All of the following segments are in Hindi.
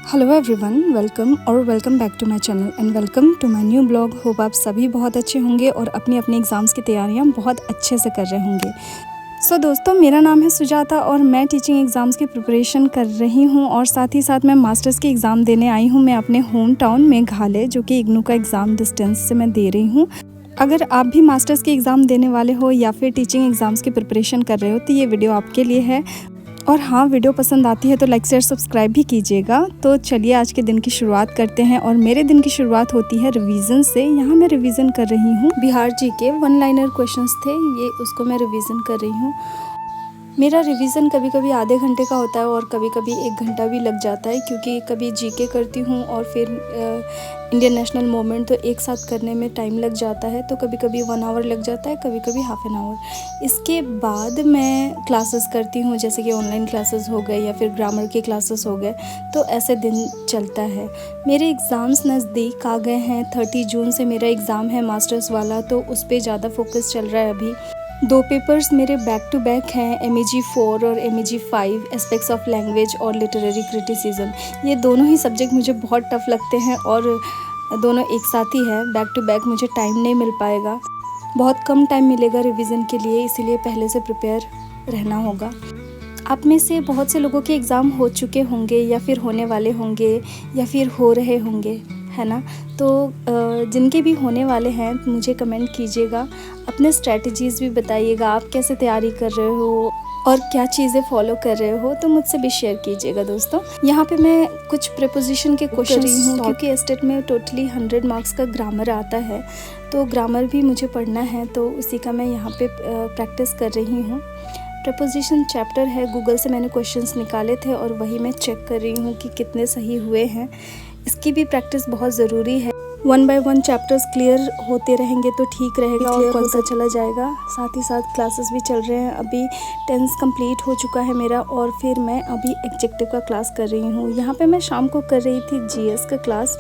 Hello everyone, welcome back to my channel and welcome to my new blog. Hope आप सभी बहुत अच्छे होंगे और अपनी अपनी एग्ज़ाम्स की तैयारियां बहुत अच्छे से कर रहे होंगे। सो दोस्तों, मेरा नाम है सुजाता और मैं टीचिंग एग्ज़ाम्स की प्रिपरेशन कर रही हूं और साथ ही साथ मैं मास्टर्स की एग्ज़ाम देने आई हूं। मैं अपने होम टाउन मेघालय, जो कि इग्नू का एग्ज़ाम डिस्टेंस से मैं दे रही हूँ। अगर आप भी मास्टर्स की एग्ज़ाम देने वाले हो या फिर टीचिंग एग्ज़ाम्स की प्रिपरेशन कर रहे हो तो ये वीडियो आपके लिए है। और हाँ, वीडियो पसंद आती है तो लाइक शेयर सब्सक्राइब भी कीजिएगा। तो चलिए आज के दिन की शुरुआत करते हैं और मेरे दिन की शुरुआत होती है रिवीजन से। यहाँ मैं रिवीजन कर रही हूँ बिहार जी के 1 लाइनर क्वेश्चंस थे, ये उसको मैं रिवीजन कर रही हूँ। मेरा रिवीजन कभी कभी आधे घंटे का होता है और कभी कभी 1 घंटा भी लग जाता है, क्योंकि कभी जीके करती हूँ और फिर इंडियन नेशनल मूवमेंट, तो एक साथ करने में टाइम लग जाता है। तो कभी कभी 1 आवर लग जाता है, कभी कभी हाफ एन आवर। इसके बाद मैं क्लासेस करती हूँ, जैसे कि ऑनलाइन क्लासेस हो गए या फिर ग्रामर के क्लासेस हो गए। तो ऐसे दिन चलता है। मेरे एग्ज़ाम्स नज़दीक आ गए हैं। 30 जून से मेरा एग्ज़ाम है मास्टर्स वाला, तो उस पर ज़्यादा फोकस चल रहा है अभी। 2 पेपर्स मेरे बैक टू बैक हैं, MEG 4 और MEG 5, एस्पेक्ट्स ऑफ लैंग्वेज और लिटरेरी क्रिटिसिज्म। ये दोनों ही सब्जेक्ट मुझे बहुत टफ़ लगते हैं और दोनों एक साथ ही है। बैक टू बैक मुझे टाइम नहीं मिल पाएगा, बहुत कम टाइम मिलेगा रिवीजन के लिए, इसीलिए पहले से प्रिपेयर रहना होगा। आप में से बहुत से लोगों के एग्ज़ाम हो चुके होंगे या फिर होने वाले होंगे या फिर हो रहे होंगे, है ना। तो जिनके भी होने वाले हैं मुझे कमेंट कीजिएगा, अपने स्ट्रैटेजीज़ भी बताइएगा, आप कैसे तैयारी कर रहे हो और क्या चीज़ें फॉलो कर रहे हो, तो मुझसे भी शेयर कीजिएगा दोस्तों। यहाँ पे मैं कुछ प्रीपोजिशन के क्वेश्चन रही हूँ, क्योंकि एस्टेट में टोटली 100 मार्क्स का ग्रामर आता है, तो ग्रामर भी मुझे पढ़ना है, तो उसी का मैं यहाँ पे प्रैक्टिस कर रही हूँ। प्रपोजिशन चैप्टर है, गूगल से मैंने क्वेश्चंस निकाले थे और वही मैं चेक कर रही हूँ कि कितने सही हुए हैं। इसकी भी प्रैक्टिस बहुत ज़रूरी है। 1 बाय 1 चैप्टर्स क्लियर होते रहेंगे तो ठीक रहेगा और कौन चला जाएगा। साथ ही साथ क्लासेस भी चल रहे हैं। अभी टेंस कंप्लीट हो चुका है मेरा और फिर मैं अभी एग्जेक्टिव का क्लास कर रही हूँ। यहाँ पे मैं शाम को कर रही थी GS का क्लास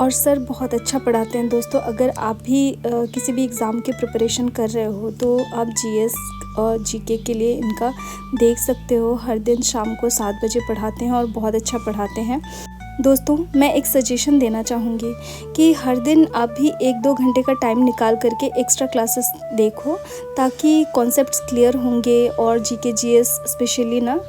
और सर बहुत अच्छा पढ़ाते हैं दोस्तों। अगर आप भी किसी भी एग्ज़ाम की प्रिपरेशन कर रहे हो तो आप GS और GK के लिए इनका देख सकते हो। हर दिन शाम को 7 बजे पढ़ाते हैं और बहुत अच्छा पढ़ाते हैं दोस्तों। मैं एक सजेशन देना चाहूँगी कि हर दिन आप भी 1-2 घंटे का टाइम निकाल करके एक्स्ट्रा क्लासेस देखो, ताकि कॉन्सेप्ट्स क्लियर होंगे और GK GS स्पेशली ना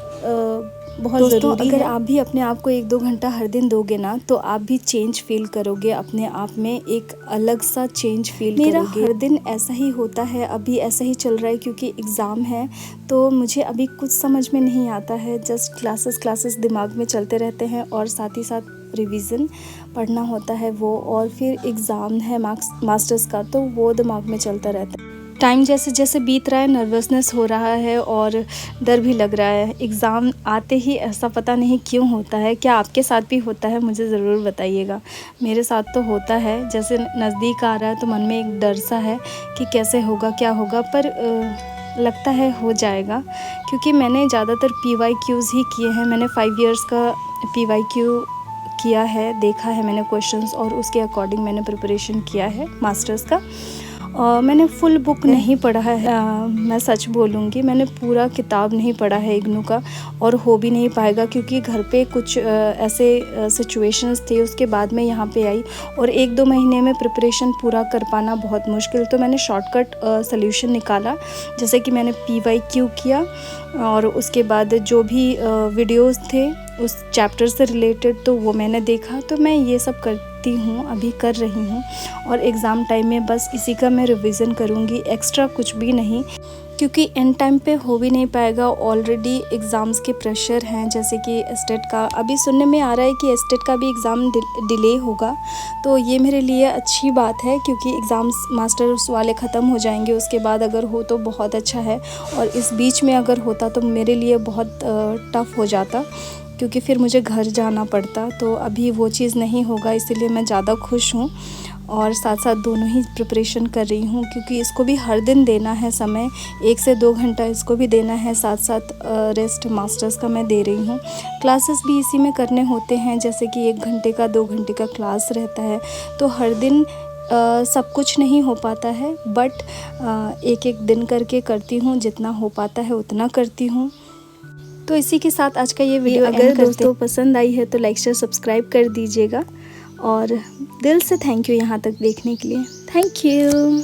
बहुत ज़रूरी है। अगर आप भी अपने आप को 1-2 घंटा हर दिन दोगे ना, तो आप भी चेंज फील करोगे अपने आप में, एक अलग सा चेंज फील करोगे। मेरा हर दिन ऐसा ही होता है, अभी ऐसा ही चल रहा है, क्योंकि एग्ज़ाम है तो मुझे अभी कुछ समझ में नहीं आता है। जस्ट क्लासेस दिमाग में चलते रहते हैं और साथ ही साथ रिवीजन पढ़ना होता है वो, और फिर एग्ज़ाम है मास्टर्स का, तो वो दिमाग में चलता रहता है। टाइम जैसे जैसे बीत रहा है, नर्वसनेस हो रहा है और डर भी लग रहा है। एग्ज़ाम आते ही ऐसा पता नहीं क्यों होता है। क्या आपके साथ भी होता है? मुझे ज़रूर बताइएगा। मेरे साथ तो होता है, जैसे नज़दीक आ रहा है तो मन में एक डर सा है कि कैसे होगा, क्या होगा, पर लगता है हो जाएगा, क्योंकि मैंने ज़्यादातर PYQs ही किए हैं। मैंने 5 इयर्स का PYQ किया है, देखा है मैंने क्वेश्चंस और उसके अकॉर्डिंग मैंने प्रिपरेशन किया है मास्टर्स का। मैंने फुल बुक नहीं पढ़ा है, मैं सच बोलूँगी, मैंने पूरा किताब नहीं पढ़ा है इग्नू का, और हो भी नहीं पाएगा, क्योंकि घर पे कुछ ऐसे सिचुएशंस थे। उसके बाद मैं यहाँ पे आई और 1-2 महीने में प्रिपरेशन पूरा कर पाना बहुत मुश्किल। तो मैंने शॉर्टकट सल्यूशन निकाला, जैसे कि मैंने PYQ किया और उसके बाद जो भी वीडियोज़ थे उस चैप्टर से रिलेटेड, तो वो मैंने देखा। तो मैं ये सब करती हूँ, अभी कर रही हूँ, और एग्ज़ाम टाइम में बस इसी का मैं रिवीजन करूँगी, एक्स्ट्रा कुछ भी नहीं, क्योंकि एंड टाइम पे हो भी नहीं पाएगा। ऑलरेडी एग्ज़ाम्स के प्रेशर हैं, जैसे कि एस्टेट का अभी सुनने में आ रहा है कि एस्टेट का भी एग्ज़ाम डिले होगा। तो ये मेरे लिए अच्छी बात है, क्योंकि एग्ज़ाम्स मास्टर्स वाले ख़त्म हो जाएंगे, उसके बाद अगर हो तो बहुत अच्छा है, और इस बीच में अगर होता तो मेरे लिए बहुत टफ़ हो जाता, क्योंकि फिर मुझे घर जाना पड़ता। तो अभी वो चीज़ नहीं होगा, इसीलिए मैं ज़्यादा खुश हूँ। और साथ साथ दोनों ही प्रिपरेशन कर रही हूँ, क्योंकि इसको भी हर दिन देना है समय, 1 से 2 घंटा इसको भी देना है, साथ साथ रेस्ट मास्टर्स का मैं दे रही हूँ। क्लासेस भी इसी में करने होते हैं, जैसे कि 1 घंटे का 2 घंटे का क्लास रहता है। तो हर दिन सब कुछ नहीं हो पाता है, बट एक एक दिन करके करती हूँ, जितना हो पाता है उतना करती हूँ। तो इसी के साथ आज का ये वीडियो अगर दोस्तों पसंद आई है तो लाइक शेयर सब्सक्राइब कर दीजिएगा और दिल से थैंक यू यहाँ तक देखने के लिए। Thank you.